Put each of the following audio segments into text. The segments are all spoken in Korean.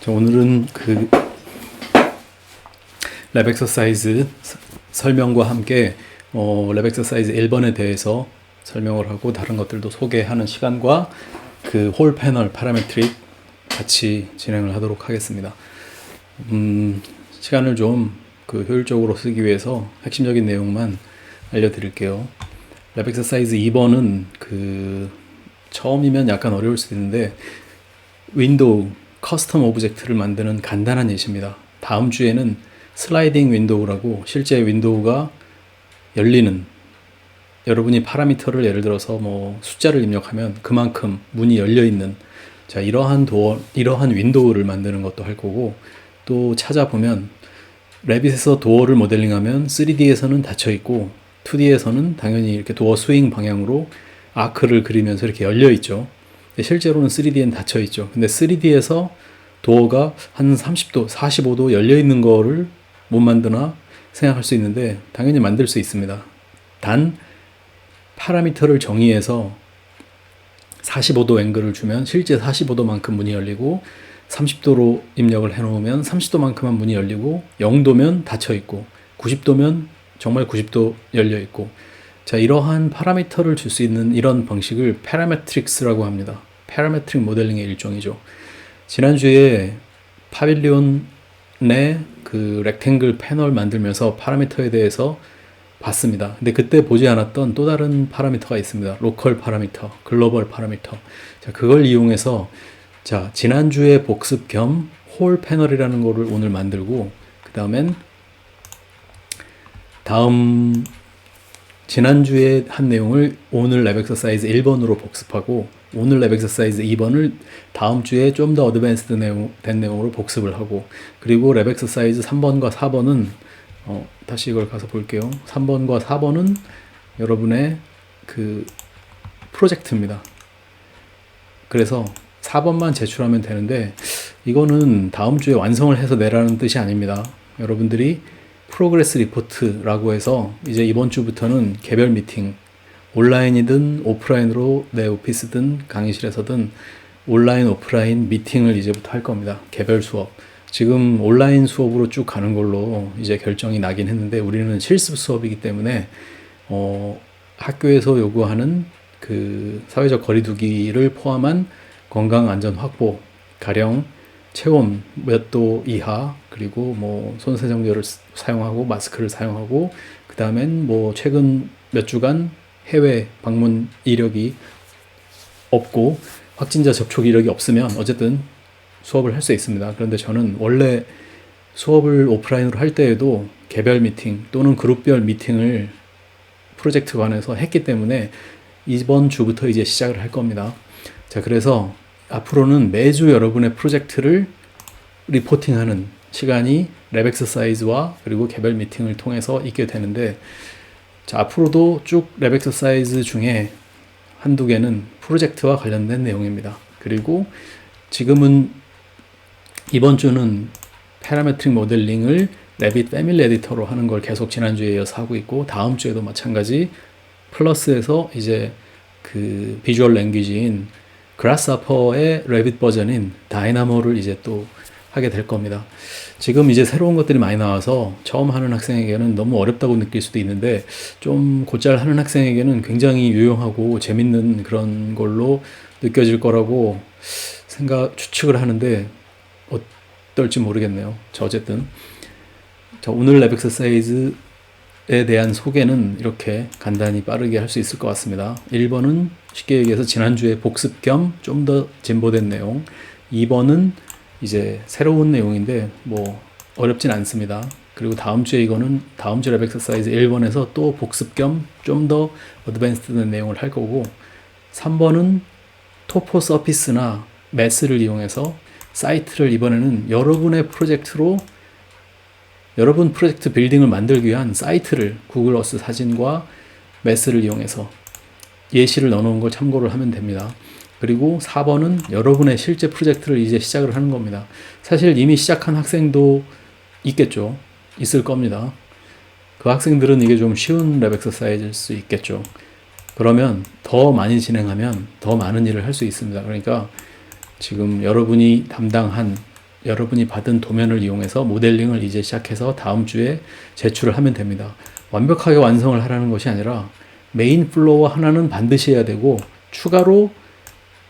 자, 오늘은 그 랩 엑서사이즈 설명과 함께 랩 엑서사이즈 1번에 대해서 설명을 하고 다른 것들도 소개하는 시간과 그 홀 패널 파라메트릭 같이 진행을 하도록 하겠습니다. 시간을 좀 그 효율적으로 쓰기 위해서 핵심적인 내용만 알려드릴게요. 랩 엑서사이즈 2번은 그 처음이면 약간 어려울 수도 있는데 윈도우 커스텀 오브젝트를 만드는 간단한 예시입니다. 다음 주에는 슬라이딩 윈도우라고 실제 윈도우가 열리는, 여러분이 파라미터를 예를 들어서 뭐 숫자를 입력하면 그만큼 문이 열려 있는, 자, 이러한 윈도우를 만드는 것도 할 거고, 또 찾아보면 레빗에서 도어를 모델링하면 3D에서는 닫혀 있고 2D에서는 당연히 이렇게 도어 스윙 방향으로 아크를 그리면서 이렇게 열려 있죠. 실제로는 3D엔 닫혀 있죠. 근데 3D에서 도어가 한 30도, 45도 열려 있는 거를 못 만드나 생각할 수 있는데 당연히 만들 수 있습니다. 단 파라미터를 정의해서 45도 앵글을 주면 실제 45도만큼 문이 열리고, 30도로 입력을 해놓으면 30도만큼만 문이 열리고, 0도면 닫혀 있고, 90도면 정말 90도 열려 있고, 자, 이러한 파라미터를 줄 수 있는 이런 방식을 파라메트릭스라고 합니다. 파라메트릭 모델링의 일종이죠. 지난주에 파빌리온 내 그 렉탱글 패널 만들면서 파라미터에 대해서 봤습니다. 근데 그때 보지 않았던 또 다른 파라미터가 있습니다. 로컬 파라미터, 글로벌 파라미터. 자, 그걸 이용해서, 자, 지난주에 복습 겸 홀 패널이라는 거를 오늘 만들고, 그 다음엔 지난주에 한 내용을 오늘 랩 엑서사이즈 1번으로 복습하고, 오늘 랩 엑서사이즈 2번을 다음 주에 좀 더 어드밴스드 된 내용으로 복습을 하고, 그리고 랩 엑서사이즈 3번과 4번은 다시 이걸 가서 볼게요. 3번과 4번은 여러분의 그 프로젝트입니다. 그래서 4번만 제출하면 되는데, 이거는 다음 주에 완성을 해서 내라는 뜻이 아닙니다. 여러분들이 프로그레스 리포트라고 해서 이제 이번 주부터는 개별 미팅, 온라인이든 오프라인으로 내 오피스든 강의실에서든 온라인 오프라인 미팅을 이제부터 할 겁니다. 개별 수업. 지금 온라인 수업으로 쭉 가는 걸로 이제 결정이 나긴 했는데, 우리는 실습 수업이기 때문에 학교에서 요구하는 그 사회적 거리두기를 포함한 건강 안전 확보, 가령 체온 몇 도 이하, 그리고 뭐 손세정제를 사용하고 마스크를 사용하고, 그 다음엔 뭐 최근 몇 주간 해외 방문 이력이 없고 확진자 접촉 이력이 없으면 어쨌든 수업을 할 수 있습니다. 그런데 저는 원래 수업을 오프라인으로 할 때에도 개별 미팅 또는 그룹별 미팅을 프로젝트 관에서 했기 때문에 이번 주부터 이제 시작을 할 겁니다. 자, 그래서 앞으로는 매주 여러분의 프로젝트를 리포팅하는 시간이 랩 엑서사이즈와 그리고 개별 미팅을 통해서 있게 되는데, 자, 앞으로도 쭉 랩 엑서사이즈 중에 한두 개는 프로젝트와 관련된 내용입니다. 그리고 지금은 이번 주는 파라메트릭 모델링을 레빗 패밀리 에디터로 하는 걸 계속 지난주에 이어서 하고 있고, 다음 주에도 마찬가지 플러스에서 이제 그 비주얼 랭귀지인 그라스하퍼의 레빗 버전인 다이나모를 이제 또 하게 될 겁니다. 지금 이제 새로운 것들이 많이 나와서 처음 하는 학생에게는 너무 어렵다고 느낄 수도 있는데, 좀 곧잘 하는 학생에게는 굉장히 유용하고 재밌는 그런 걸로 느껴질 거라고 추측을 하는데 어떨지 모르겠네요. 자, 어쨌든 자, 오늘 랩 엑서사이즈에 대한 소개는 이렇게 간단히 빠르게 할 수 있을 것 같습니다. 1번은 쉽게 얘기해서 지난주에 복습 겸 좀 더 진보된 내용, 2번은 이제 새로운 내용인데 뭐 어렵진 않습니다. 그리고 다음 주에 이거는 다음 주 랩 엑서사이즈 1번에서 또 복습 겸 좀 더 어드밴스드된 내용을 할 거고, 3번은 토포 서피스나 매스를 이용해서 사이트를 이번에는 여러분의 프로젝트로, 여러분 프로젝트 빌딩을 만들기 위한 사이트를 구글 어스 사진과 매스를 이용해서 예시를 넣어놓은 걸 참고를 하면 됩니다. 그리고 4번은 여러분의 실제 프로젝트를 이제 시작을 하는 겁니다. 사실 이미 시작한 학생도 있겠죠. 있을 겁니다. 그 학생들은 이게 좀 쉬운 랩 엑서사이즈일 수 있겠죠. 그러면 더 많이 진행하면 더 많은 일을 할 수 있습니다. 그러니까 지금 여러분이 담당한 여러분이 받은 도면을 이용해서 모델링을 이제 시작해서 다음 주에 제출을 하면 됩니다. 완벽하게 완성을 하라는 것이 아니라 메인 플로어 하나는 반드시 해야 되고 추가로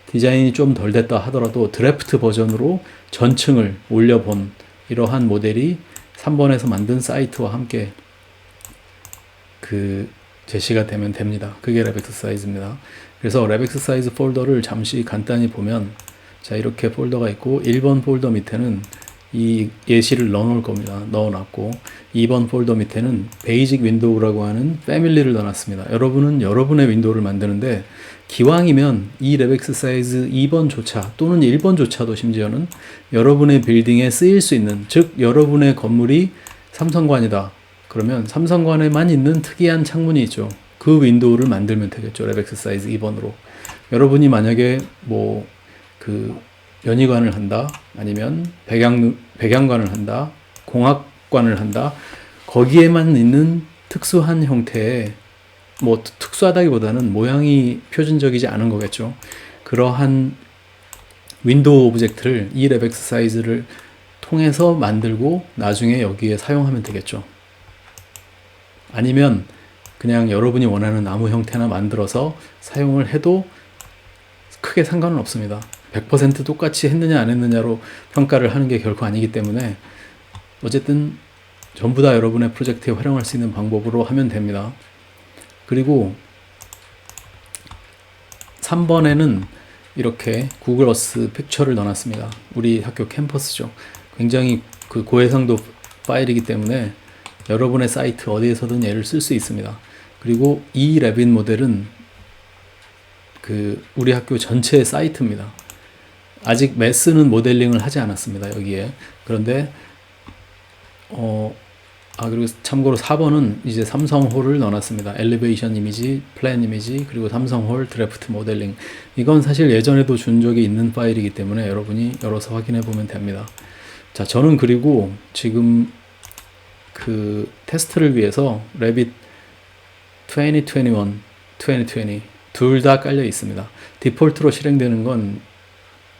디자인이 좀 덜 됐다 하더라도 드래프트 버전으로 전층을 올려본 이러한 모델이 3번에서 만든 사이트와 함께 제시가 되면 됩니다. 그게 랩엑서사이즈입니다. 그래서 랩엑서사이즈 폴더를 잠시 간단히 보면 자, 이렇게 폴더가 있고 1번 폴더 밑에는 이 예시를 넣어놓을 겁니다. 넣어놨고 2번 폴더 밑에는 베이직 윈도우라고 하는 패밀리를 넣어놨습니다. 여러분은 여러분의 윈도우를 만드는데 기왕이면 이 랩엑서사이즈 2번조차 또는 1번조차도 심지어는 여러분의 빌딩에 쓰일 수 있는, 즉 여러분의 건물이 삼성관이다. 그러면 삼성관에만 있는 특이한 창문이 있죠. 그 윈도우를 만들면 되겠죠. 랩엑서사이즈 2번으로. 여러분이 만약에 연희관을 한다, 아니면 백양관을 한다, 공학관을 한다, 거기에만 있는 특수한 형태의, 특수하다기보다는 모양이 표준적이지 않은 거겠죠. 그러한 윈도우 오브젝트를 이 랩엑서사이즈를 통해서 만들고 나중에 여기에 사용하면 되겠죠. 아니면 그냥 여러분이 원하는 아무 형태나 만들어서 사용을 해도 크게 상관은 없습니다. 100% 똑같이 했느냐 안 했느냐로 평가를 하는 게 결코 아니기 때문에 어쨌든 전부 다 여러분의 프로젝트에 활용할 수 있는 방법으로 하면 됩니다. 그리고 3번에는 이렇게 구글 어스 픽처를 넣어놨습니다. 우리 학교 캠퍼스죠. 굉장히 고해상도 파일이기 때문에 여러분의 사이트 어디에서든 얘를 쓸 수 있습니다. 그리고 이 레빗 모델은 우리 학교 전체 사이트입니다. 아직 매스는 모델링을 하지 않았습니다. 여기에. 그런데 그리고 참고로 4번은 이제 삼성홀을 넣어놨습니다. 엘리베이션 이미지, 플랜 이미지, 그리고 삼성홀 드래프트 모델링. 이건 사실 예전에도 준 적이 있는 파일이기 때문에 여러분이 열어서 확인해 보면 됩니다. 자, 저는 그리고 지금 테스트를 위해서 레빗 2021, 2020 둘 다 깔려 있습니다. 디폴트로 실행되는 건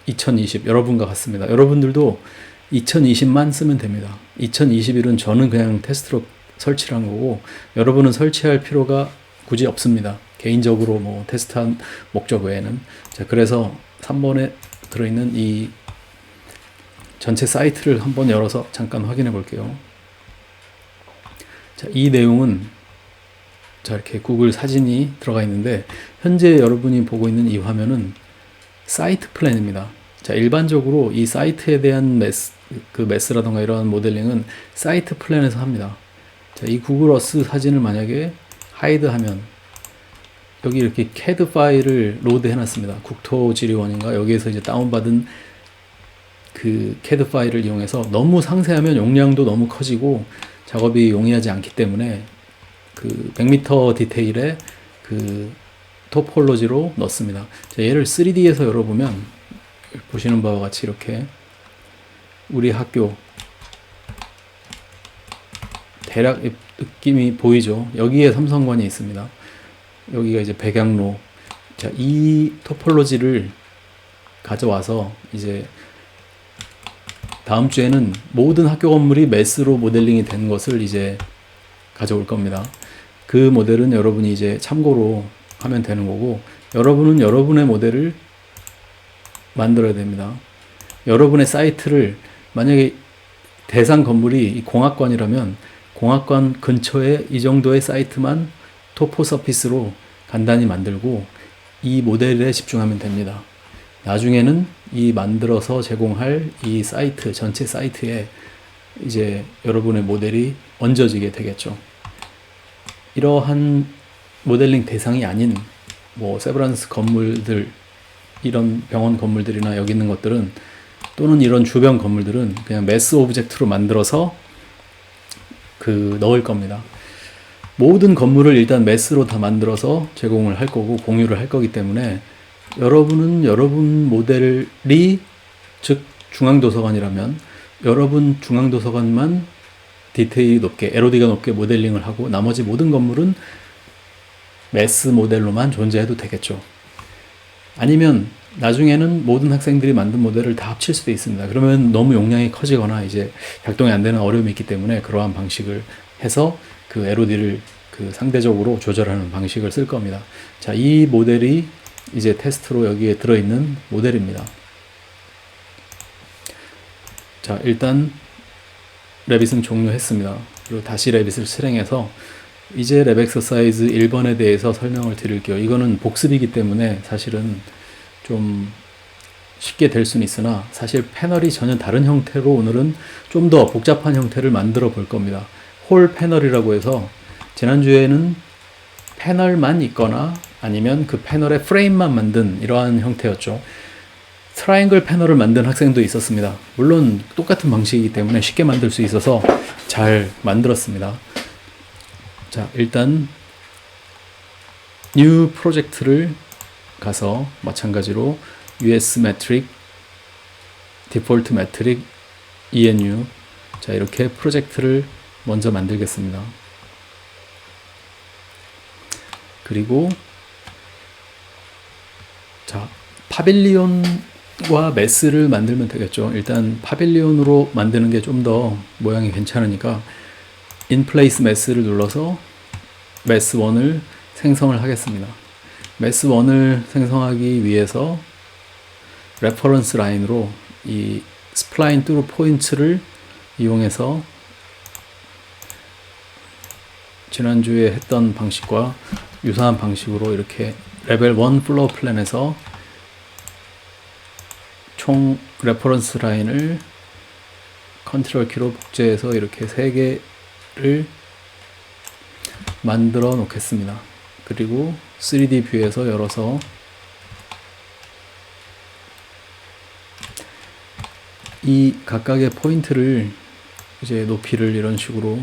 2020 여러분과 같습니다. 여러분들도 2020만 쓰면 됩니다. 2021은 저는 그냥 테스트로 설치를 한 거고 여러분은 설치할 필요가 굳이 없습니다. 개인적으로 테스트한 목적 외에는. 자, 그래서 3번에 들어있는 이 전체 사이트를 한번 열어서 잠깐 확인해 볼게요. 자, 이 내용은 이렇게 구글 사진이 들어가 있는데 현재 여러분이 보고 있는 이 화면은 사이트 플랜입니다. 자, 일반적으로 이 사이트에 대한 매스라던가 이런 모델링은 사이트 플랜에서 합니다. 자, 이 구글 어스 사진을 만약에 하이드하면 여기 이렇게 CAD 파일을 로드 해놨습니다. 국토지리원인가 여기에서 이제 다운받은 CAD 파일을 이용해서 너무 상세하면 용량도 너무 커지고 작업이 용이하지 않기 때문에 100m 디테일의 토폴로지로 넣습니다. 자, 얘를 3D에서 열어보면 보시는 바와 같이 이렇게 우리 학교 대략 느낌이 보이죠. 여기에 삼성관이 있습니다. 여기가 이제 백양로. 자, 이 토폴로지를 가져와서 이제 다음 주에는 모든 학교 건물이 매스로 모델링이 된 것을 이제 가져올 겁니다. 그 모델은 여러분이 이제 참고로 하면 되는 거고 여러분은 여러분의 모델을 만들어야 됩니다. 여러분의 사이트를 만약에 대상 건물이 공학관이라면 공학관 근처에 이 정도의 사이트만 토포 서피스로 간단히 만들고 이 모델에 집중하면 됩니다. 나중에는 이 만들어서 제공할 이 사이트 전체 사이트에 이제 여러분의 모델이 얹어지게 되겠죠. 이러한 모델링 대상이 아닌 세브란스 건물들, 이런 병원 건물들이나 여기 있는 것들은 또는 이런 주변 건물들은 그냥 매스 오브젝트로 만들어서 넣을 겁니다. 모든 건물을 일단 매스로 다 만들어서 제공을 할 거고 공유를 할 거기 때문에 여러분은 여러분 모델이, 즉 중앙도서관이라면 여러분 중앙도서관만 디테일이 높게, LOD가 높게 모델링을 하고 나머지 모든 건물은 매스 모델로만 존재해도 되겠죠. 아니면 나중에는 모든 학생들이 만든 모델을 다 합칠 수도 있습니다. 그러면 너무 용량이 커지거나 이제 작동이 안 되는 어려움이 있기 때문에 그러한 방식을 해서 그 LOD를 그 상대적으로 조절하는 방식을 쓸 겁니다. 자, 이 모델이 이제 테스트로 여기에 들어있는 모델입니다. 자, 일단 랩잇은 종료했습니다. 그리고 다시 랩잇을 실행해서 이제 랩 엑서사이즈 1번에 대해서 설명을 드릴게요. 이거는 복습이기 때문에 사실은 좀 쉽게 될 수는 있으나 사실 패널이 전혀 다른 형태로 오늘은 좀 더 복잡한 형태를 만들어 볼 겁니다. 홀 패널이라고 해서 지난주에는 패널만 있거나 아니면 그 패널의 프레임만 만든 이러한 형태였죠. 트라이앵글 패널을 만든 학생도 있었습니다. 물론 똑같은 방식이기 때문에 쉽게 만들 수 있어서 잘 만들었습니다. 자, 일단 new 프로젝트를 가서 마찬가지로 US metric, default metric, ENU. 자, 이렇게 프로젝트를 먼저 만들겠습니다. 그리고 자, 파빌리온과 메스를 만들면 되겠죠. 일단 파빌리온으로 만드는 게 좀 더 모양이 괜찮으니까 in place 메스를 눌러서 메스 1을 생성을 하겠습니다. 메스 1을 생성하기 위해서 레퍼런스 라인으로 이 스플라인 through 포인트를 이용해서 지난주에 했던 방식과 유사한 방식으로 이렇게 레벨 1 플로어 플랜에서 총 레퍼런스 라인을 컨트롤 키로 복제해서 이렇게 3개를 만들어 놓겠습니다. 그리고 3D 뷰에서 열어서 이 각각의 포인트를 이제 높이를 이런 식으로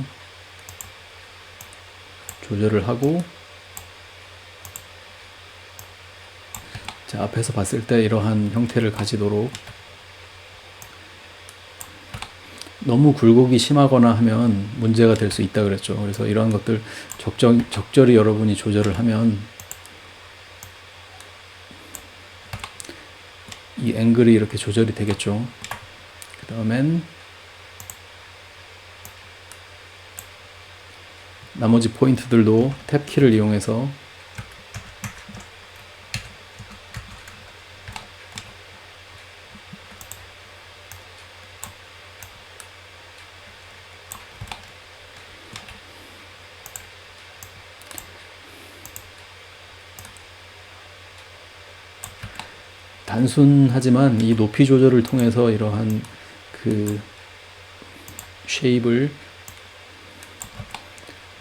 조절을 하고, 자, 앞에서 봤을 때 이러한 형태를 가지도록, 너무 굴곡이 심하거나 하면 문제가 될 수 있다 그랬죠. 그래서 이러한 것들 적절히 여러분이 조절을 하면 이 앵글이 이렇게 조절이 되겠죠. 그 다음엔 나머지 포인트들도 탭키를 이용해서 단순하지만 이 높이 조절을 통해서 이러한 그 쉐입을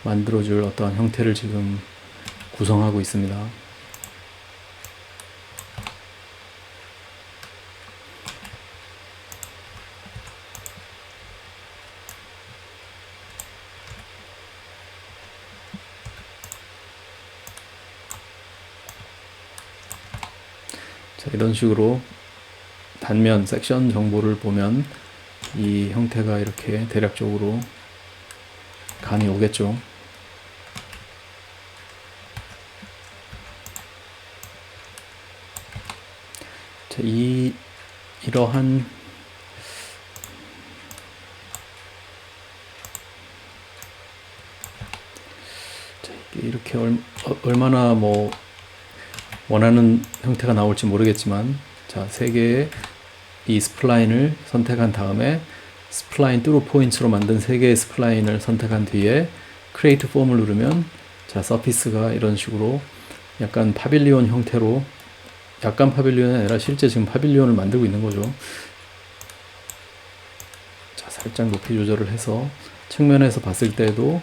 만들어줄 어떠한 형태를 지금 구성하고 있습니다. 자, 이런 식으로 단면 섹션 정보를 보면 이 형태가 이렇게 대략적으로 감이 오겠죠. 자, 이러한 자, 이렇게 얼마나 뭐 원하는 형태가 나올지 모르겠지만, 자, 3개의 이 스플라인을 선택한 다음에 스플라인 through 포인트로 만든 3개의 스플라인을 선택한 뒤에 create form을 누르면, 자, 서피스가 이런 식으로 약간 파빌리온 형태로, 약간 파빌리온이 아니라 실제 지금 파빌리온을 만들고 있는 거죠. 자, 살짝 높이 조절을 해서 측면에서 봤을 때도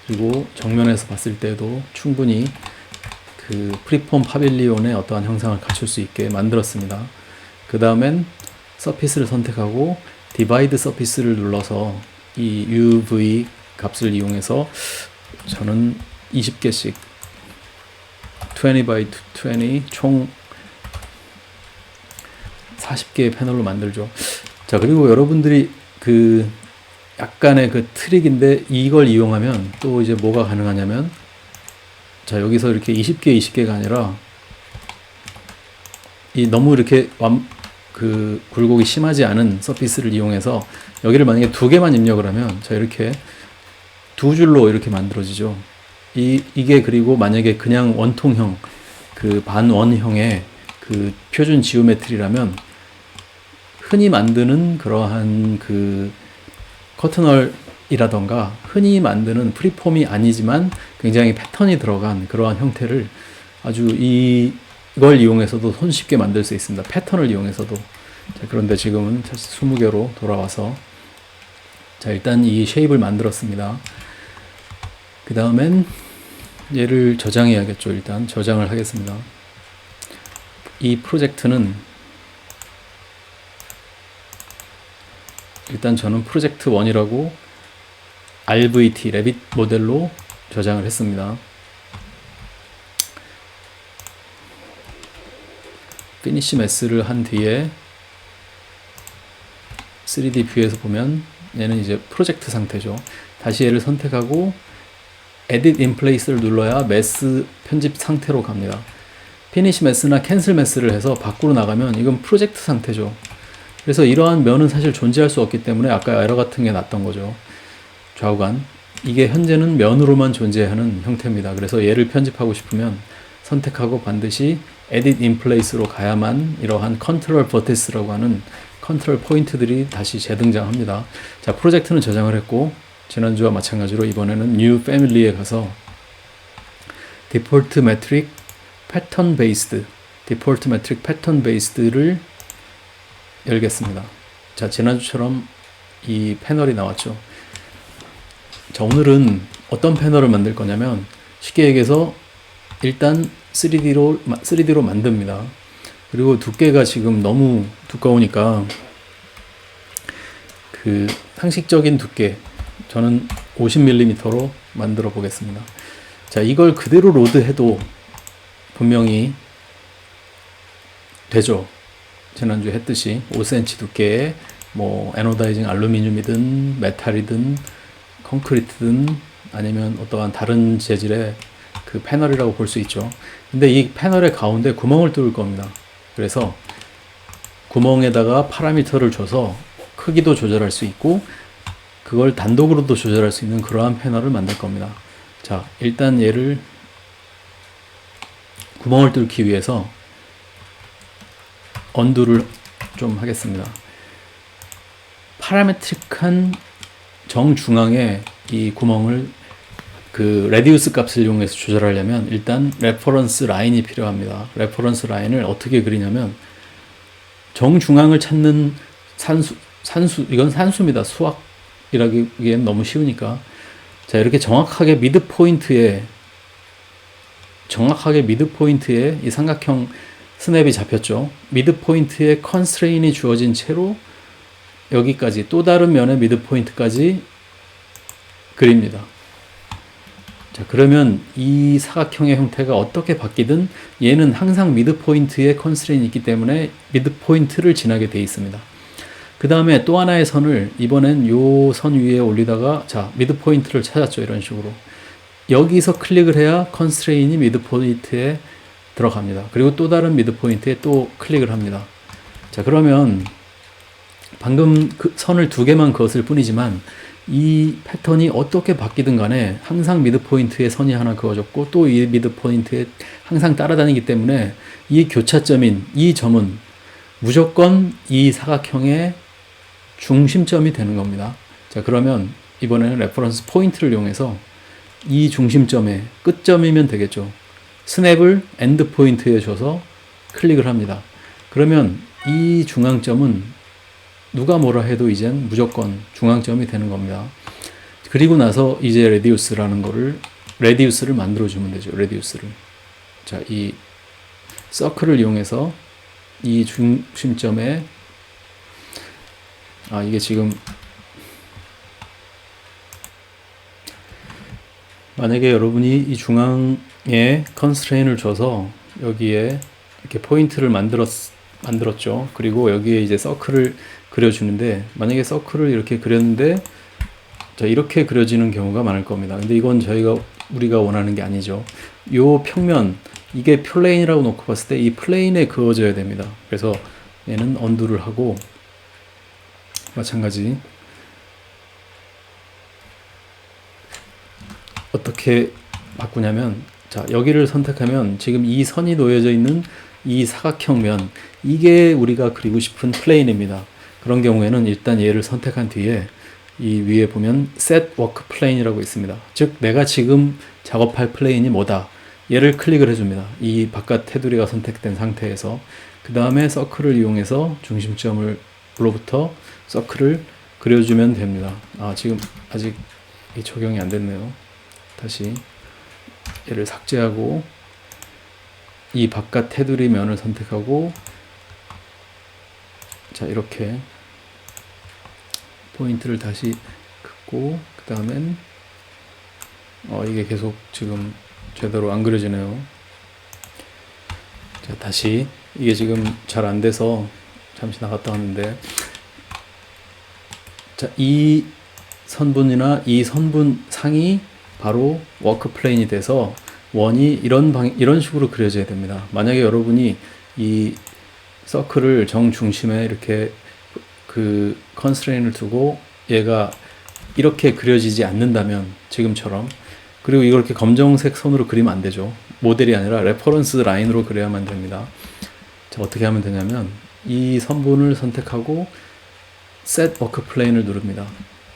그리고 정면에서 봤을 때도 충분히 그 프리폼 파빌리온의 어떠한 형상을 갖출 수 있게 만들었습니다. 그 다음엔 서피스를 선택하고 디바이드 서피스를 눌러서 이 UV 값을 이용해서 저는 20개씩 20 by 20 총 40개의 패널로 만들죠. 자, 그리고 여러분들이 그 약간의 그 트릭인데, 이걸 이용하면 또 이제 뭐가 가능하냐면, 자, 여기서 이렇게 20개, 20개가 아니라 이 너무 이렇게 굴곡이 심하지 않은 서피스를 이용해서 여기를 만약에 두 개만 입력을 하면 자 이렇게 두 줄로 이렇게 만들어지죠. 이게 그리고 만약에 그냥 원통형 반원형의 표준 지오메트리라면 흔히 만드는 그러한 커튼월이라던가 흔히 만드는 프리폼이 아니지만 굉장히 패턴이 들어간 그러한 형태를 아주 이걸 이용해서도 손쉽게 만들 수 있습니다. 패턴을 이용해서도. 자, 그런데 지금은 다시 20개로 돌아와서 자 일단 이 쉐입을 만들었습니다. 그 다음엔 얘를 저장해야겠죠. 일단 저장을 하겠습니다. 이 프로젝트는 일단 저는 프로젝트 1이라고 RVT 레빗 모델로 저장을 했습니다. 피니시 매스를 한 뒤에 3D 뷰에서 보면 얘는 이제 프로젝트 상태죠. 다시 얘를 선택하고 Edit in Place를 눌러야 매스 편집 상태로 갑니다. 피니시 매스나 캔슬 매스를 해서 밖으로 나가면 이건 프로젝트 상태죠. 그래서 이러한 면은 사실 존재할 수 없기 때문에 아까 에러 같은 게 났던 거죠. 좌우간. 이게 현재는 면으로만 존재하는 형태입니다. 그래서 얘를 편집하고 싶으면 선택하고 반드시 Edit in Place로 가야만 이러한 Control Vertex라고 하는 컨트롤 포인트들이 다시 재등장합니다. 자, 프로젝트는 저장을 했고 지난주와 마찬가지로 이번에는 New Family에 가서 Default Metric Pattern Based Default Metric Pattern Based를 열겠습니다. 자, 지난주처럼 이 패널이 나왔죠. 자, 오늘은 어떤 패널을 만들 거냐면 쉽게 얘기해서 일단 3D로 만듭니다. 그리고 두께가 지금 너무 두꺼우니까 상식적인 두께 저는 50mm로 만들어 보겠습니다. 자, 이걸 그대로 로드해도 분명히 되죠. 지난주에 했듯이 5cm 두께의 에노다이징 알루미늄이든 메탈이든 콘크리트든 아니면 어떠한 다른 재질의 패널이라고 볼 수 있죠. 근데 이 패널의 가운데 구멍을 뚫을 겁니다. 그래서 구멍에다가 파라미터를 줘서 크기도 조절할 수 있고 그걸 단독으로도 조절할 수 있는 그러한 패널을 만들 겁니다. 자, 일단 얘를 구멍을 뚫기 위해서 언두를 좀 하겠습니다. 파라메트릭한 정중앙에 이 구멍을 레디우스 값을 이용해서 조절하려면 일단 레퍼런스 라인이 필요합니다. 레퍼런스 라인을 어떻게 그리냐면 정중앙을 찾는 이건 산수입니다. 수학이라기엔 너무 쉬우니까. 자, 이렇게 정확하게 미드 포인트에 이 삼각형 스냅이 잡혔죠. 미드 포인트에 컨스트레인이 주어진 채로 여기까지 또 다른 면의 미드 포인트까지 그립니다. 자, 그러면 이 사각형의 형태가 어떻게 바뀌든 얘는 항상 미드 포인트에 컨스트레인이 있기 때문에 미드 포인트를 지나게 되어 있습니다. 그 다음에 또 하나의 선을 이번엔 요 선 위에 올리다가 자, 미드 포인트를 찾았죠. 이런 식으로. 여기서 클릭을 해야 컨스트레인이 미드 포인트에 들어갑니다. 그리고 또 다른 미드 포인트에 또 클릭을 합니다. 자, 그러면 방금 선을 두 개만 그었을 뿐이지만 이 패턴이 어떻게 바뀌든 간에 항상 미드 포인트에 선이 하나 그어졌고 또 이 미드 포인트에 항상 따라다니기 때문에 이 교차점인 이 점은 무조건 이 사각형의 중심점이 되는 겁니다. 자, 그러면 이번에는 레퍼런스 포인트를 이용해서 이 중심점의 끝점이면 되겠죠. 스냅을 엔드 포인트에 줘서 클릭을 합니다. 그러면 이 중앙점은 누가 뭐라 해도 이젠 무조건 중앙점이 되는 겁니다. 그리고 나서 이제 레디우스를 만들어주면 되죠. 레디우스를. 자, 이 서클을 이용해서 이 중심점에 이게 지금 만약에 여러분이 이 중앙에 컨스트레인을 줘서 여기에 이렇게 포인트를 만들었죠. 그리고 여기에 이제 서클을 그려주는데 만약에 서클을 이렇게 그렸는데 자, 이렇게 그려지는 경우가 많을 겁니다. 근데 이건 우리가 원하는 게 아니죠. 요 평면, 이게 플레인이라고 놓고 봤을 때 이 플레인에 그어져야 됩니다. 그래서 얘는 언두를 하고 마찬가지 어떻게 바꾸냐면, 자, 여기를 선택하면 지금 이 선이 놓여져 있는 이 사각형면, 이게 우리가 그리고 싶은 플레인입니다. 그런 경우에는 일단 얘를 선택한 뒤에 이 위에 보면 Set Work Plane이라고 있습니다. 즉 내가 지금 작업할 플레인이 뭐다, 얘를 클릭을 해줍니다. 이 바깥 테두리가 선택된 상태에서 그 다음에 서클을 이용해서 중심점으로부터 서클을 그려주면 됩니다. 지금 아직 이 적용이 안 됐네요. 다시 얘를 삭제하고 이 바깥 테두리 면을 선택하고, 자, 이렇게 포인트를 다시 긋고, 그 다음엔 이게 계속 지금 제대로 안 그려지네요. 자, 다시 이게 지금 잘 안 돼서 잠시 나갔다 왔는데, 자, 이 선분이나 이 선분 상이 바로 워크 플레인이 돼서 원이 이런 식으로 그려져야 됩니다. 만약에 여러분이 이 서클을 정중심에 이렇게 그 컨스트레인을 두고 얘가 이렇게 그려지지 않는다면, 지금처럼, 그리고 이걸 이렇게 검정색 선으로 그리면 안 되죠. 모델이 아니라 레퍼런스 라인으로 그려야만 됩니다. 자, 어떻게 하면 되냐면 이 선분을 선택하고 Set Work Plane을 누릅니다.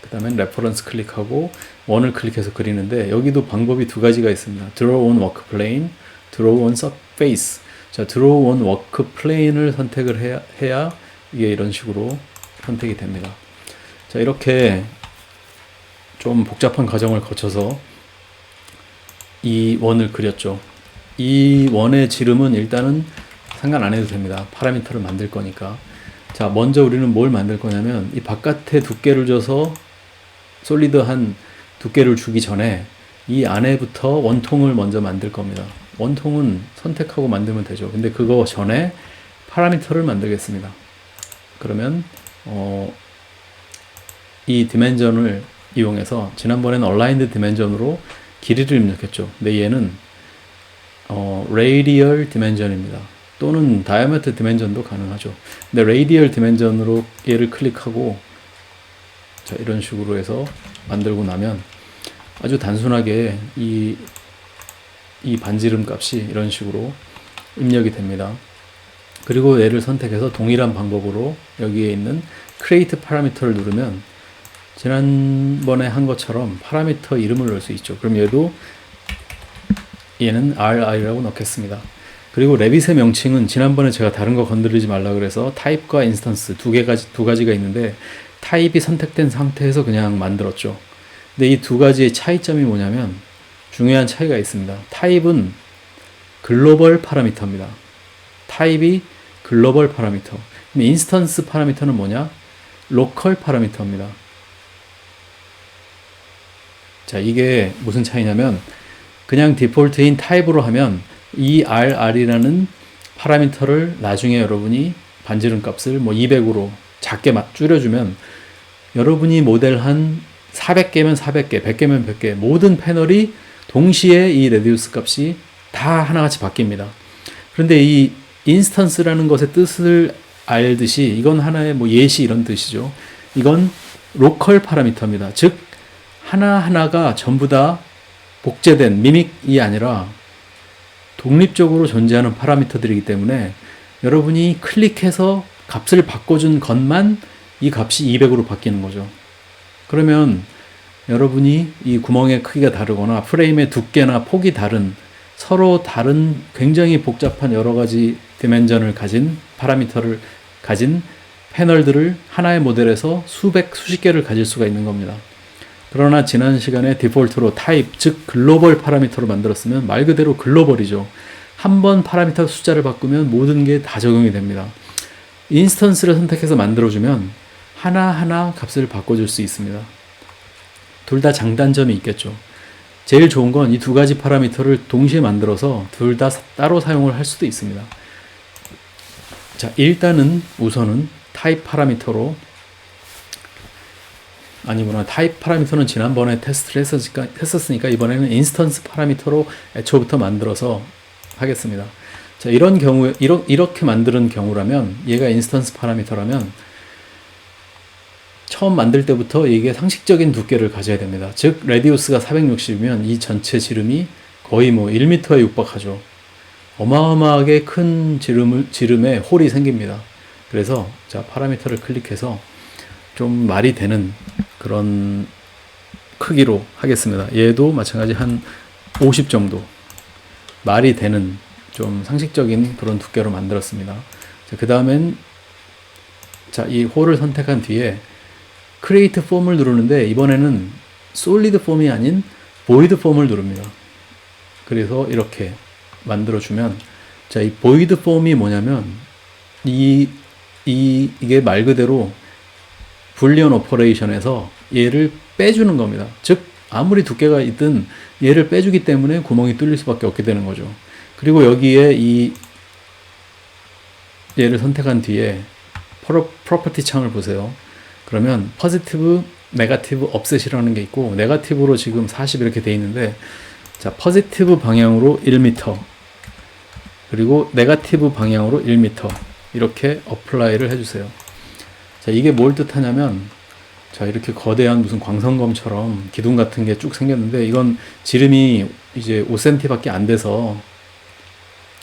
그 다음에 레퍼런스 클릭하고 원을 클릭해서 그리는데, 여기도 방법이 두 가지가 있습니다. Draw on Work Plane, Draw on Surface. 자, Draw on Work Plane을 선택을 해야 이게 이런 식으로 선택이 됩니다. 자, 이렇게 좀 복잡한 과정을 거쳐서 이 원을 그렸죠. 이 원의 지름은 일단은 상관 안 해도 됩니다. 파라미터를 만들 거니까. 자, 먼저 우리는 뭘 만들 거냐면, 이 바깥에 두께를 줘서 솔리드한 두께를 주기 전에 이 안에부터 원통을 먼저 만들 겁니다. 원통은 선택하고 만들면 되죠. 근데 그거 전에 파라미터를 만들겠습니다. 그러면 이 디멘전을 이용해서, 지난번에는 얼라인드 디멘전으로 길이를 입력했죠. 근데 얘는 radial dimension입니다. 또는 diameter dimension도 가능하죠. 근데 radial dimension으로 얘를 클릭하고, 자, 이런 식으로 해서 만들고 나면 아주 단순하게 이 반지름 값이 이런 식으로 입력이 됩니다. 그리고 얘를 선택해서 동일한 방법으로 여기에 있는 create parameter를 누르면 지난번에 한 것처럼 파라미터 이름을 넣을 수 있죠. 그럼 얘는 RI라고 넣겠습니다. 그리고 레빗의 명칭은 지난번에 제가 다른 거 건드리지 말라 그래서 타입과 인스턴스 두 가지가 있는데, 타입이 선택된 상태에서 그냥 만들었죠. 근데 이 두 가지의 차이점이 뭐냐면 중요한 차이가 있습니다. 타입은 글로벌 파라미터입니다. 타입이 글로벌 파라미터. 인스턴스 파라미터는 뭐냐? 로컬 파라미터입니다. 자, 이게 무슨 차이냐면, 그냥 디폴트인 타입으로 하면 이 RR이라는 파라미터를 나중에 여러분이 반지름 값을 뭐 200으로 작게 줄여주면, 여러분이 모델한 400개면 400개, 100개면 100개, 모든 패널이 동시에 이 레디우스 값이 다 하나같이 바뀝니다. 그런데 이 인스턴스라는 것의 뜻을 알듯이 이건 하나의 뭐 예시 이런 뜻이죠. 이건 로컬 파라미터입니다. 즉 하나하나가 전부 다 복제된 미믹이 아니라 독립적으로 존재하는 파라미터들이기 때문에 여러분이 클릭해서 값을 바꿔준 것만 이 값이 200으로 바뀌는 거죠. 그러면 여러분이 이 구멍의 크기가 다르거나 프레임의 두께나 폭이 다른, 서로 다른 굉장히 복잡한 여러 가지 디멘전을 가진 파라미터를 가진 패널들을 하나의 모델에서 수십 개를 가질 수가 있는 겁니다. 그러나 지난 시간에 디폴트로 타입, 즉 글로벌 파라미터로 만들었으면 말 그대로 글로벌이죠. 한 번 파라미터 숫자를 바꾸면 모든 게 다 적용이 됩니다. 인스턴스를 선택해서 만들어주면 하나하나 값을 바꿔줄 수 있습니다. 둘 다 장단점이 있겠죠. 제일 좋은 건 이 두 가지 파라미터를 동시에 만들어서 둘 다 따로 사용을 할 수도 있습니다. 자, 일단은 우선은 타입 파라미터로, 아니구나, 타입 파라미터는 지난번에 테스트를 했었으니까 이번에는 인스턴스 파라미터로 애초부터 만들어서 하겠습니다. 자, 이런 경우에 이렇게 만드는 경우라면 얘가 인스턴스 파라미터라면 처음 만들 때부터 이게 상식적인 두께를 가져야 됩니다. 즉 레디우스가 460이면 이 전체 지름이 거의 뭐 1m에 육박하죠. 어마어마하게 큰 지름에 홀이 생깁니다. 그래서 자, 파라미터를 클릭해서 좀 말이 되는 그런 크기로 하겠습니다. 얘도 마찬가지 한 50 정도 말이 되는 좀 상식적인 그런 두께로 만들었습니다. 그 다음엔 자, 이 홀을 선택한 뒤에 크리에이트 폼을 누르는데 이번에는 솔리드 폼이 아닌 보이드 폼을 누릅니다. 그래서 이렇게 만들어주면 자, 이 보이드 폼이 뭐냐면 이게 말 그대로 불리언 오퍼레이션에서 얘를 빼주는 겁니다. 즉 아무리 두께가 있든 얘를 빼주기 때문에 구멍이 뚫릴 수밖에 없게 되는 거죠. 그리고 여기에 얘를 선택한 뒤에 프로퍼티 창을 보세요. 그러면 포지티브, 네거티브 업셋이라는 게 있고 네거티브로 지금 40 이렇게 돼 있는데 자, 포지티브 방향으로 1m 그리고 네거티브 방향으로 1m 이렇게 어플라이를 해주세요. 자, 이게 뭘 뜻하냐면 자, 이렇게 거대한 무슨 광선검처럼 기둥 같은 게 쭉 생겼는데 이건 지름이 이제 5cm 밖에 안 돼서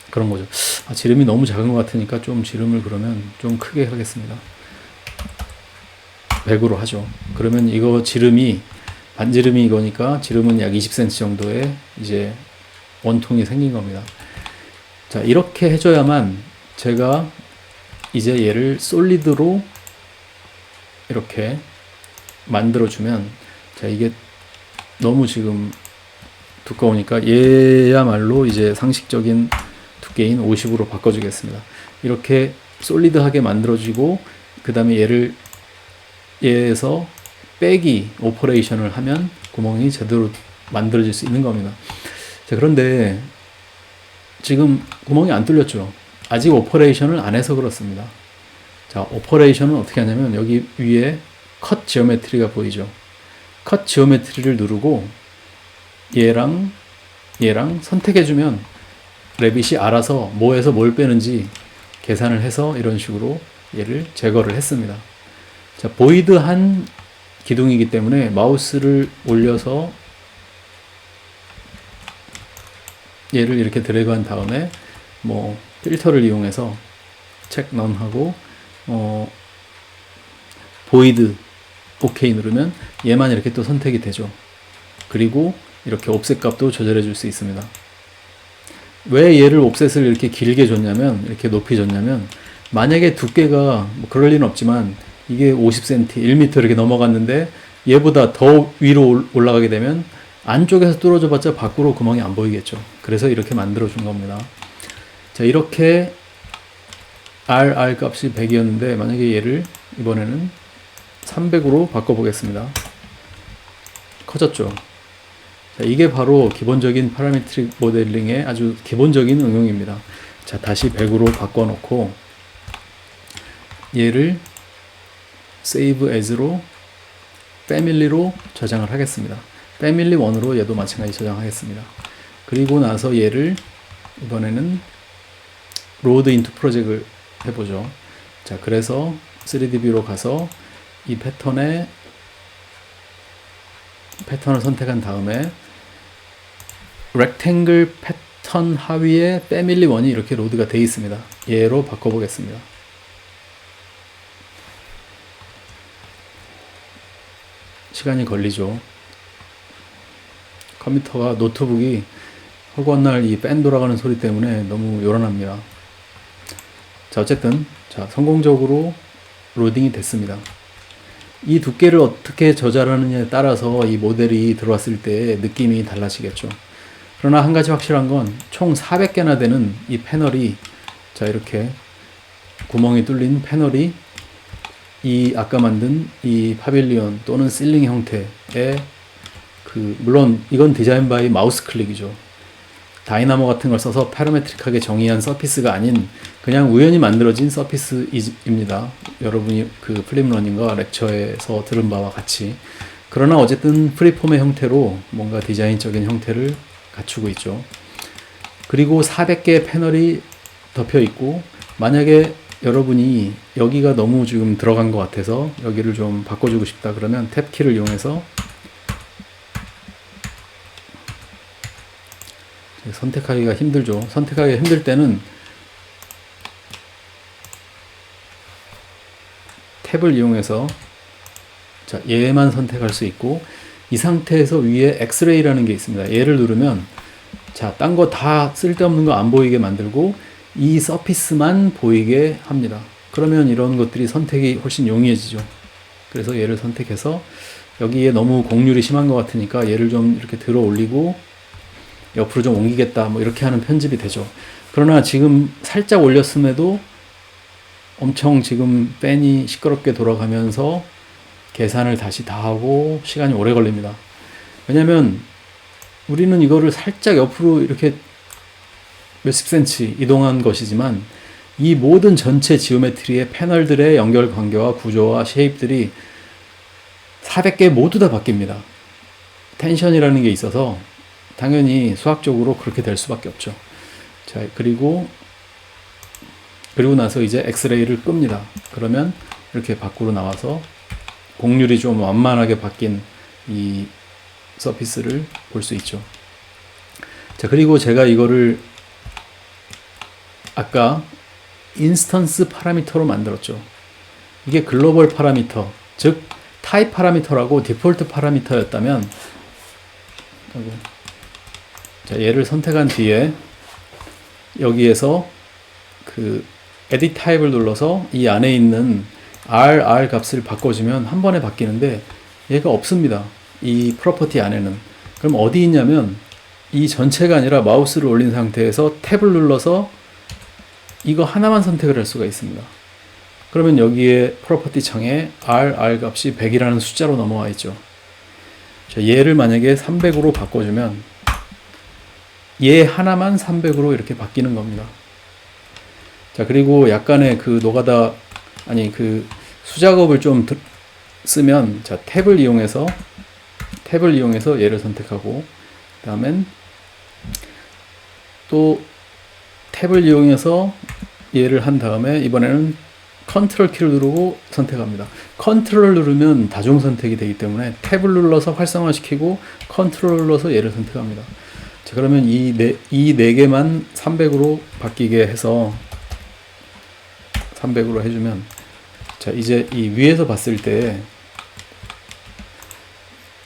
그런 거죠. 아, 지름이 너무 작은 것 같으니까 좀 지름을 그러면 좀 크게 하겠습니다. 100으로 하죠. 그러면 이거 지름이 반지름이 이거니까 지름은 약 20cm 정도의 이제 원통이 생긴 겁니다. 자, 이렇게 해줘야만 제가 이제 얘를 솔리드로 이렇게 만들어주면 자, 이게 너무 지금 두꺼우니까 얘야말로 이제 상식적인 두께인 50으로 바꿔주겠습니다. 이렇게 솔리드하게 만들어지고 그 다음에 얘에서 빼기 오퍼레이션을 하면 구멍이 제대로 만들어질 수 있는 겁니다. 자, 그런데 지금 구멍이 안 뚫렸죠. 아직 오퍼레이션을 안 해서 그렇습니다. 자, 오퍼레이션은 어떻게 하냐면 여기 위에 컷 지오메트리가 보이죠. 컷 지오메트리를 누르고 얘랑 선택해주면 레빗이 알아서 뭐에서 뭘 빼는지 계산을 해서 이런 식으로 얘를 제거를 했습니다. 자, 보이드한 기둥이기 때문에 마우스를 올려서 얘를 이렇게 드래그한 다음에 뭐 필터를 이용해서 체크 넌 하고 보이드 OK 누르면 얘만 이렇게 또 선택이 되죠. 그리고 이렇게 옵셋 값도 조절해 줄 수 있습니다. 왜 얘를 옵셋을 이렇게 길게 줬냐면 이렇게 높이 줬냐면 만약에 두께가 뭐 그럴 리는 없지만 이게 50cm, 1m 이렇게 넘어갔는데 얘보다 더 위로 올라가게 되면 안쪽에서 뚫어져 봤자 밖으로 구멍이 안 보이겠죠. 그래서 이렇게 만들어 준 겁니다. 자, 이렇게 R 값이 100이었는데 만약에 얘를 이번에는 300으로 바꿔보겠습니다. 커졌죠. 자, 이게 바로 기본적인 파라메트릭 모델링의 아주 기본적인 응용입니다. 자, 다시 100으로 바꿔놓고 얘를 Save As로 패밀리로 저장을 하겠습니다. 패밀리 1으로 얘도 마찬가지 저장하겠습니다. 그리고 나서 얘를 이번에는 로드 인투 프로젝트를 해보죠. 자, 그래서 3D뷰로 가서 이 패턴을 선택한 다음에 렉탱글 패턴 하위에 패밀리 1이 이렇게 로드가 되어 있습니다. 얘로 바꿔보겠습니다. 시간이 걸리죠. 컴퓨터가 노트북이 허구한 날 이 팬 돌아가는 소리 때문에 너무 요란합니다. 자, 어쨌든 자, 성공적으로 로딩이 됐습니다. 이 두께를 어떻게 조절하느냐에 따라서 이 모델이 들어왔을 때 느낌이 달라지겠죠. 그러나 한 가지 확실한 건 총 400개나 되는 이 패널이 자, 이렇게 구멍이 뚫린 패널이 이 아까 만든 이 파빌리온 또는 실링 형태의 물론 이건 디자인 바이 마우스 클릭이죠. 다이나모 같은 걸 써서 파라메트릭하게 정의한 서피스가 아닌 그냥 우연히 만들어진 서피스입니다. 여러분이 그 플립러닝과 렉처에서 들은 바와 같이. 그러나 어쨌든 프리폼의 형태로 뭔가 디자인적인 형태를 갖추고 있죠. 그리고 400개의 패널이 덮여 있고, 만약에 여러분이 여기가 너무 지금 들어간 것 같아서 여기를 좀 바꿔주고 싶다 그러면 탭키를 이용해서 선택하기가 힘들죠. 선택하기가 힘들 때는 탭을 이용해서 자, 얘만 선택할 수 있고, 이 상태에서 위에 엑스레이라는 게 있습니다. 얘를 누르면 자, 딴 거 다 쓸데없는 거 안 보이게 만들고 이 서피스만 보이게 합니다. 그러면 이런 것들이 선택이 훨씬 용이해지죠. 그래서 얘를 선택해서 여기에 너무 곡률이 심한 것 같으니까 얘를 좀 이렇게 들어 올리고 옆으로 좀 옮기겠다, 뭐 이렇게 하는 편집이 되죠. 그러나 지금 살짝 올렸음에도 엄청 지금 팬이 시끄럽게 돌아가면서 계산을 다시 다 하고 시간이 오래 걸립니다. 왜냐면 우리는 이거를 살짝 옆으로 이렇게 몇십 센치 이동한 것이지만 이 모든 전체 지오메트리의 패널들의 연결 관계와 구조와 쉐입들이 400개 모두 다 바뀝니다. 텐션이라는 게 있어서 당연히 수학적으로 그렇게 될 수밖에 없죠. 자, 그리고 나서 이제 엑스레이를 끕니다. 그러면 이렇게 밖으로 나와서 곡률이 좀 완만하게 바뀐 이 서피스를 볼 수 있죠. 자, 그리고 제가 이거를 아까 인스턴스 파라미터로 만들었죠. 이게 글로벌 파라미터, 즉 타입 파라미터라고 디폴트 파라미터였다면, 자, 얘를 선택한 뒤에 여기에서 그 에디트 타입을 눌러서 이 안에 있는 RR 값을 바꿔주면 한 번에 바뀌는데 얘가 없습니다. 이 프로퍼티 안에는. 그럼 어디 있냐면 이 전체가 아니라 마우스를 올린 상태에서 탭을 눌러서 이거 하나만 선택을 할 수가 있습니다. 그러면 여기에 프로퍼티 창에 RR 값이 100이라는 숫자로 넘어와 있죠. 자, 얘를 만약에 300으로 바꿔주면 얘 하나만 300으로 이렇게 바뀌는 겁니다. 자, 그리고 약간의 그 노가다, 아니 그 수작업을 좀 쓰면, 자, 탭을 이용해서 얘를 선택하고, 그 다음엔 또 탭을 이용해서 얘를 한 다음에 이번에는 컨트롤 키를 누르고 선택합니다. 컨트롤을 누르면 다중 선택이 되기 때문에 탭을 눌러서 활성화시키고 컨트롤을 눌러서 얘를 선택합니다. 자, 그러면 이 네 개만 300으로 바뀌게 해서 300으로 해주면, 자, 이제 이 위에서 봤을 때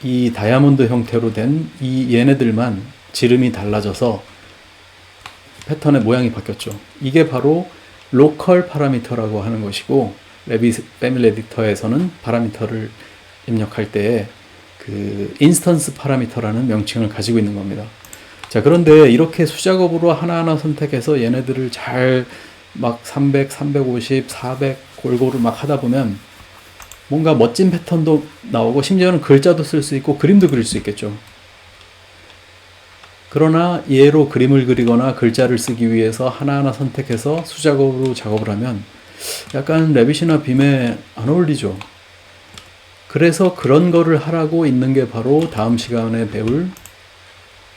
이 다이아몬드 형태로 된 이 얘네들만 지름이 달라져서 패턴의 모양이 바뀌었죠. 이게 바로 로컬 파라미터라고 하는 것이고, 레빗 패밀리 에디터에서는 파라미터를 입력할 때 그 인스턴스 파라미터라는 명칭을 가지고 있는 겁니다. 자, 그런데 이렇게 수작업으로 하나하나 선택해서 얘네들을 잘 막 300, 350, 400 골고루 막 하다 보면 뭔가 멋진 패턴도 나오고 심지어는 글자도 쓸 수 있고 그림도 그릴 수 있겠죠. 그러나 얘로 그림을 그리거나 글자를 쓰기 위해서 하나하나 선택해서 수작업으로 작업을 하면 약간 레빗이나 빔에 안 어울리죠. 그래서 그런 거를 하라고 있는 게 바로 다음 시간에 배울,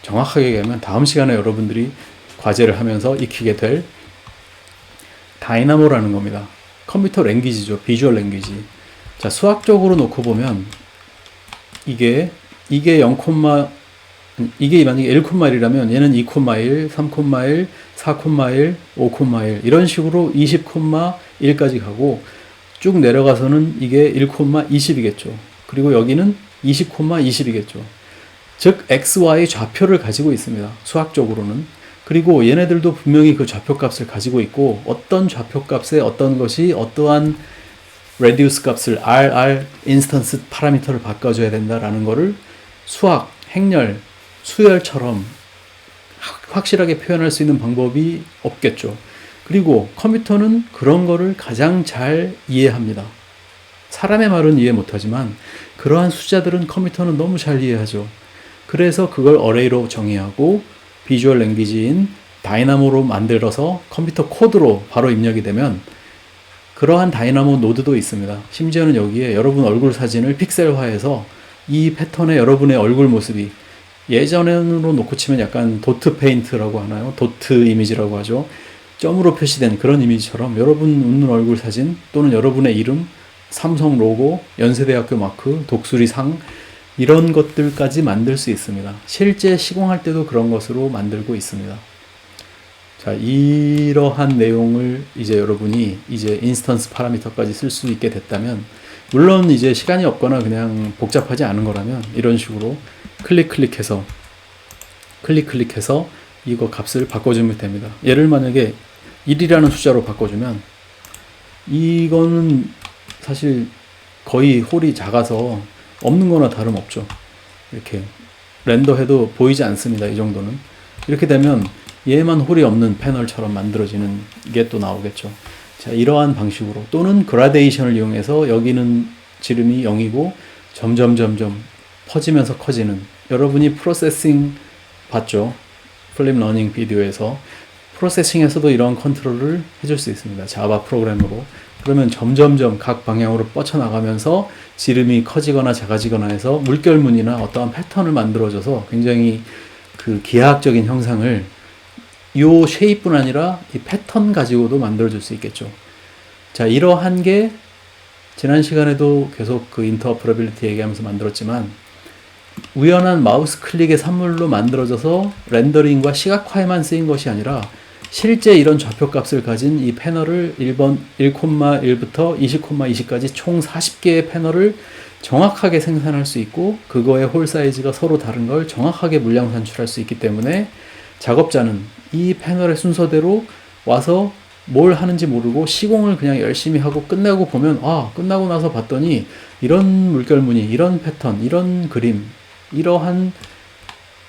정확하게 얘기하면 다음 시간에 여러분들이 과제를 하면서 익히게 될 다이나모라는 겁니다. 컴퓨터 랭귀지죠. 비주얼 랭귀지. 자, 수학적으로 놓고 보면 이게 0, 이게 만약에 1,1이라면 얘는 2,1, 3,1, 4,1, 5,1 이런 식으로 20,1까지 가고 쭉 내려가서는 이게 1,20이겠죠. 그리고 여기는 20,20이겠죠. 즉 XY 좌표를 가지고 있습니다. 수학적으로는. 그리고 얘네들도 분명히 그 좌표값을 가지고 있고 어떤 좌표값에 어떤 것이 어떠한 레디우스 값을 RR 인스턴스 파라미터를 바꿔줘야 된다라는 거를 수학, 행렬, 수열처럼 확실하게 표현할 수 있는 방법이 없겠죠. 그리고 컴퓨터는 그런 거를 가장 잘 이해합니다. 사람의 말은 이해 못하지만 그러한 숫자들은 컴퓨터는 너무 잘 이해하죠. 그래서 그걸 어레이로 정의하고 비주얼 랭귀지인 다이나모로 만들어서 컴퓨터 코드로 바로 입력이 되면 그러한 다이나모 노드도 있습니다. 심지어는 여기에 여러분 얼굴 사진을 픽셀화해서 이 패턴에 여러분의 얼굴 모습이 예전으로 놓고 치면 약간 도트 페인트라고 하나요? 도트 이미지라고 하죠. 점으로 표시된 그런 이미지처럼 여러분 웃는 얼굴 사진 또는 여러분의 이름, 삼성 로고, 연세대학교 마크, 독수리 상 이런 것들까지 만들 수 있습니다. 실제 시공할 때도 그런 것으로 만들고 있습니다. 자, 이러한 내용을 이제 여러분이 이제 인스턴스 파라미터까지 쓸 수 있게 됐다면, 물론 이제 시간이 없거나 그냥 복잡하지 않은 거라면 이런 식으로 클릭해서 이거 값을 바꿔주면 됩니다. 얘를 만약에 1이라는 숫자로 바꿔주면 이거는 사실 거의 홀이 작아서 없는 거나 다름없죠. 이렇게 렌더해도 보이지 않습니다. 이 정도는. 이렇게 되면 얘만 홀이 없는 패널처럼 만들어지는 게 또 나오겠죠. 자, 이러한 방식으로 또는 그라데이션을 이용해서 여기는 지름이 0이고 점점 퍼지면서 커지는, 여러분이 프로세싱 봤죠? 플립 러닝 비디오에서 프로세싱에서도 이런 컨트롤을 해줄 수 있습니다. 자바 프로그램으로. 그러면 점점 각 방향으로 뻗쳐나가면서 지름이 커지거나 작아지거나 해서 물결무늬나 어떠한 패턴을 만들어줘서 굉장히 그 기하학적인 형상을 요 쉐입뿐 아니라 이 패턴 가지고도 만들어줄 수 있겠죠. 자, 이러한 게 지난 시간에도 계속 그 인터오퍼러빌리티 얘기하면서 만들었지만, 우연한 마우스 클릭의 산물로 만들어져서 렌더링과 시각화에만 쓰인 것이 아니라 실제 이런 좌표값을 가진 이 패널을 1,1부터 20,20까지 총 40개의 패널을 정확하게 생산할 수 있고, 그거의 홀 사이즈가 서로 다른 걸 정확하게 물량 산출할 수 있기 때문에 작업자는 이 패널의 순서대로 와서 뭘 하는지 모르고 시공을 그냥 열심히 하고 끝나고 보면, 끝나고 나서 봤더니 이런 물결무늬, 이런 패턴, 이런 그림, 이러한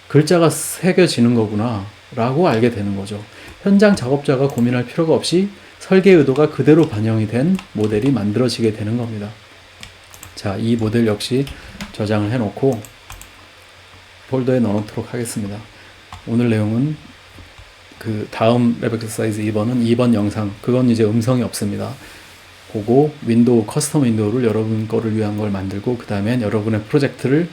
글자가 새겨지는 거구나 라고 알게 되는 거죠. 현장 작업자가 고민할 필요가 없이 설계 의도가 그대로 반영이 된 모델이 만들어지게 되는 겁니다. 자, 이 모델 역시 저장을 해 놓고 폴더에 넣어놓도록 하겠습니다. 오늘 내용은 그 다음 랩 엑서사이즈 2번은 2번 영상, 그건 이제 음성이 없습니다. 보고 윈도우, 커스텀 윈도우를 여러분 거를 위한 걸 만들고, 그 다음엔 여러분의 프로젝트를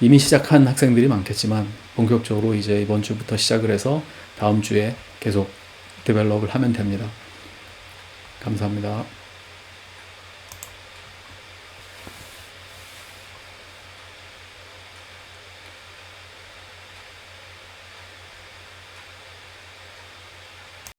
이미 시작한 학생들이 많겠지만 본격적으로 이제 이번 주부터 시작을 해서 다음 주에 계속 데벨롭을 하면 됩니다. 감사합니다.